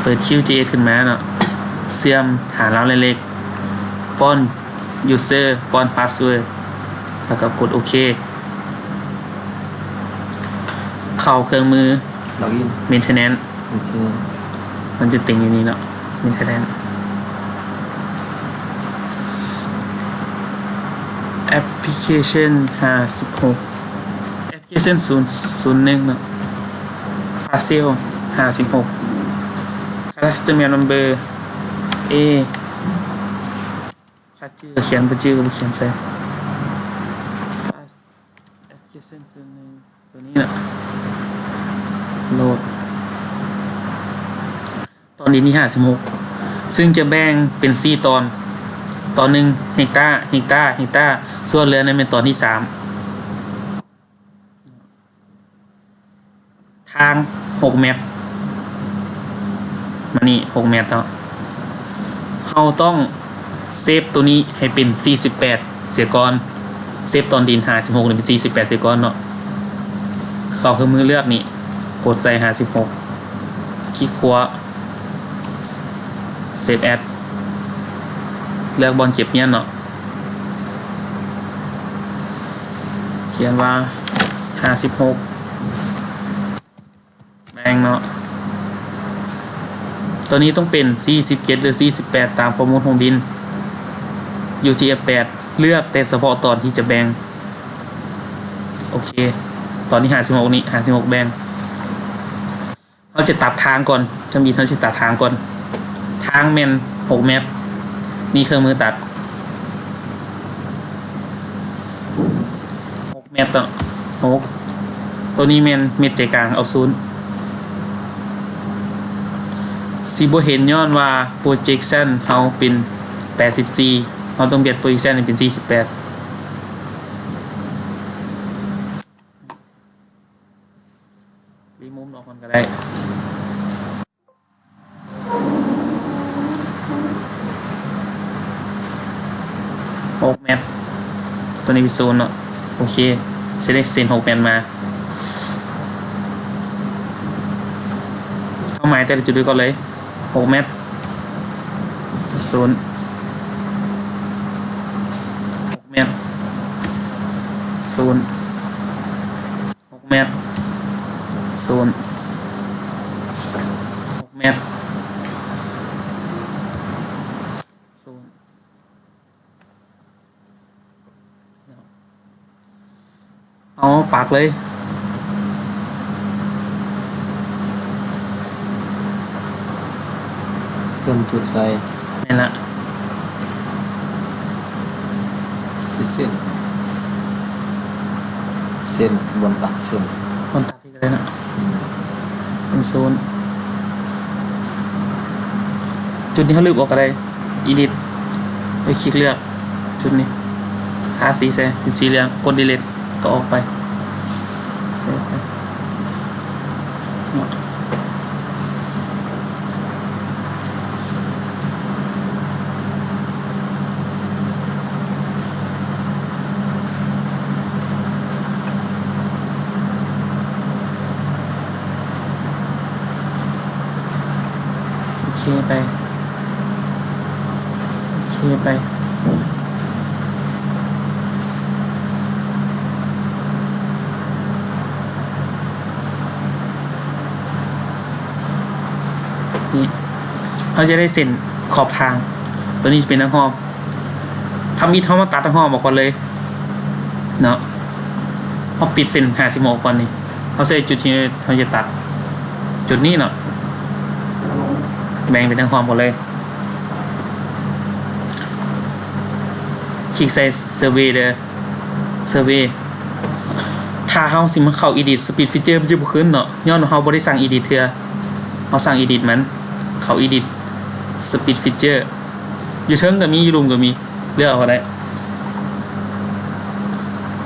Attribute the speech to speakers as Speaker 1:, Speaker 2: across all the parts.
Speaker 1: เปิด QGS ขึ้นมาเนาะเสื่อมหาเราเล็กๆป้อน user ป้อน password แล้วก็กดโอเคเข้าเครื่องมือ
Speaker 2: ล็อกอิน
Speaker 1: maintenance
Speaker 2: โอเค
Speaker 1: มันจะติ่งอยู่นี่เนาะ maintenance application 56 application 001เนาะ parcel 56 customer number A ค่าชื่อเขียนบ่ชื่อก็บ่เขียนใส่ application 01ตัวนี้เนาะโหลดตอนนี้นี่56ซึ่งจะแบ่งเป็น4ตอนหนึ่งเฮกตาร์ส่วนเหลือนั้นเป็นตอนที่3ทาง6เมตรมานี่6เมตรเนาะเราต้องเซฟตัวนี้ให้เป็น48เสียก่อนเซฟตอนดิน56นี่เป็น48เสียก่อนเนาะเข้าเครื่องมือเลือกนี่กดใส่56คลิกขวาเซฟแอดเลือกบอลเก็บเงี้ยเนาะเขียนว่า56แบงเนาะตัวนี้ต้องเป็น47หรือ48ตามข้อมูลของดิน UTF-8 เลือกแต่เฉพาะตอนที่จะแบงโอเคตอนที่56นี่56แบงเราจะตัดทางก่อนจะมีเราจะตัดทางก่อนทางแมน6เมตรนี่เครื่องมือตัด6เมตรต่อ6ตัวนี้แมนเม็ดใจกลางเอา0สิบ่เห็นย้อนว่า projection เฮาเป็น84เฮาต้องเปลี่ยน projection ให้เป็น48รีมูฟออกมันก็ได้6เมตรตัวนี้เป็น0เนาะโอเคเซเล็กเซน6เมตรมาเข้าหมายแต่ละจุดด้วยก่อนเลย6เมตร0 6เมตร0 6เมตร0 6เมตร0เอาปากเลย
Speaker 2: เริ่มจุดใส่
Speaker 1: นี่ละ
Speaker 2: ที่เส้นบนตัดเส้น
Speaker 1: คนตัดที่กันเลยนะเป็นโซนจุดนี้เขาลืมออกอะไรedit ไปคลิกเลือกจุดนี้ทาสีใส่เป็นสีเหลืองกด delete ก็ออกไปเซฟไปหมดโอเคไปนี่เราจะได้เส้นขอบทางตัวนี้จะเป็นทั้งหอบทำมีดเขามาตัดทั้งหอบออกก่อนเลยเนาะพอปิดเส้น56ก่อนนี่เขาใส่จุดที่เขาจะตัดจุดนี้เนาะแบ่งเป็นทั้งหอบหมดเลยคลิกใส่เซอร์เวย์เด้อเซอร์เวย์ถ้าเฮาสิมาเข้า edit speed feature มันจะบ่ขึ้นเนาะย้อนเฮาบ่ได้สั่ง edit เทื่อเฮาสั่ง edit มันเข้า edit speed feature อยู่เทิงก็มีอยู่ลุมก็มีเลือกเอาก็ได้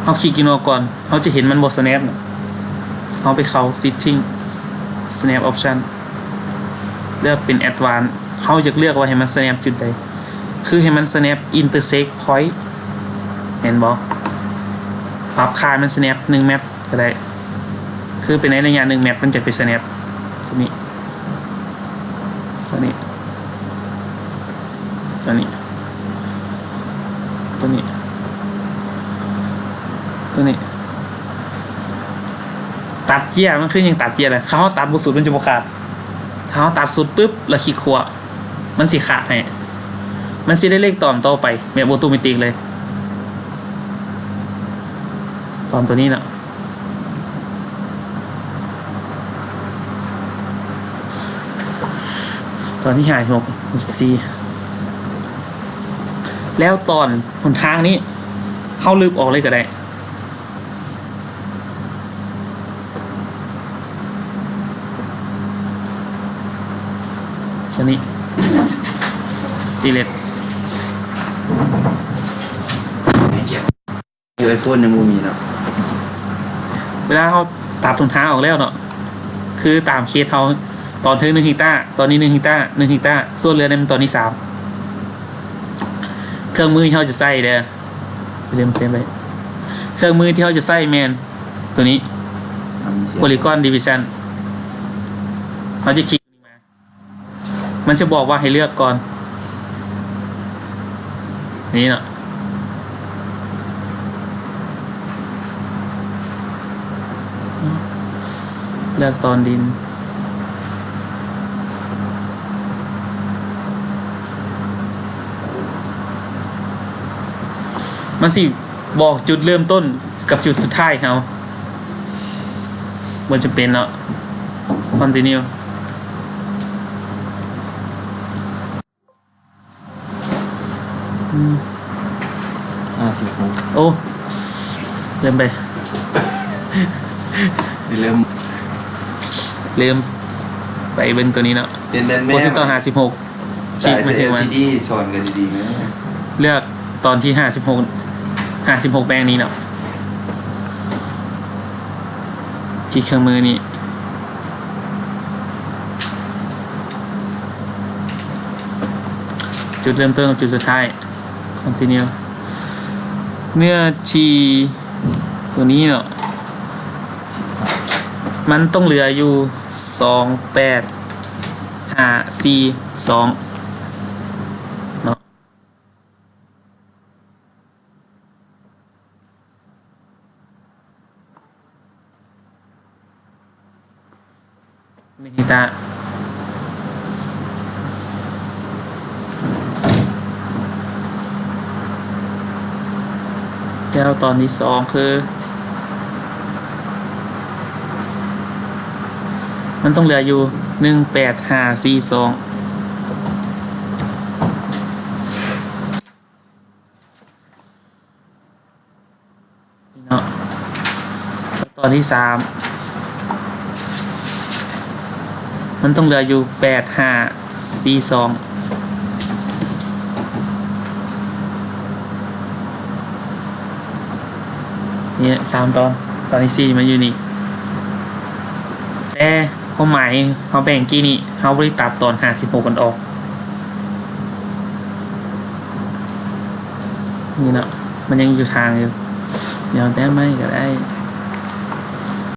Speaker 1: เฮาคลิกอยู่นอกก่อนเฮาจะเห็นมันบ่ snap เนาะเฮาไปเข้า setting snap option เลือกเป็น advanced เฮาจะเลือกว่าให้มัน snap จุดใดคือให้มัน snap intersect point เห็นบ่ปรับค่ามัน snap 1 แมปก็ได้คือเป็นในระยะ1 แมปมันจะไป snap ตรงนี้ ตัวนี้ตัวนี้ตัวนี้ตัวนี้ตัดเกียร์มันคือยังตัดเกียร์เลยเขาตัดบุสุดมันจะบขาดเขาตัดสุดปุ๊บแล้วขี้ขวมันสิขาดให้มันสิได้เลขตอนต่อไปแบบออโตเมติกเลยตอนตัวนี้เนาะตอนที่หาย64แล้วตอนหนทางนี้เข้าลืบออกเลยก็ได้ตัวนี้ดีเลท
Speaker 3: ไอโฟนยังมูมีเนาะ
Speaker 1: เวลาเขาตัดหนทางออกแล้วเนาะคือตามเคสเขาตอนถึง1 ฮิกตาร์ตอนนี้1 ฮิกตาร์1 ฮิกตาร์ส่วนเรือในมันตอนนี้3เครื่องมือที่เขาจะใส่เด้อเรียมเซมไปเครื่องมือที่เขาจะใส่แมนตัวนี้
Speaker 3: มีเสียง
Speaker 1: Polygon Division เขาจะคลิกมามันจะบอกว่าให้เลือกก่อนนี่เนาะเลือกตอนดินมันสิบอกจุดเริ่มต้นกับจุดสุดท้ายเขามันจะเป็นเนาะ continue
Speaker 2: 56
Speaker 1: โอ้เริ่มไป
Speaker 3: เริ่ม
Speaker 1: ลืมไปเบิ้งตัวนี้เนาะ
Speaker 3: เป็นแม่
Speaker 1: โปรเซสต่อ56
Speaker 3: สาย
Speaker 1: มาถึงวัน
Speaker 3: LCD สอนกันดีๆไหม
Speaker 1: เลือกตอนที่56แปลงนี้เนาะที่เครื่องมือนี้จุดเริ่มต้นกับจุดสุดท้าย continue เนื้อชีตัวนี้เนาะมันต้องเหลืออยู่28,542เนาะนิตาแล้วตอนที่2คือมันต้องเหลืออยู่18542เนาะตอนที่3มันต้องเหลืออยู่8542เนี่ย3ตอนที่4มันอยู่นี่แต่ความหมายเขาแบ่งกี่นี่เขาบริตัดตอน56กันออกนี่เนาะมันยังอยู่ทางอยู่เดี๋ยวแต่ไม่ก็ได้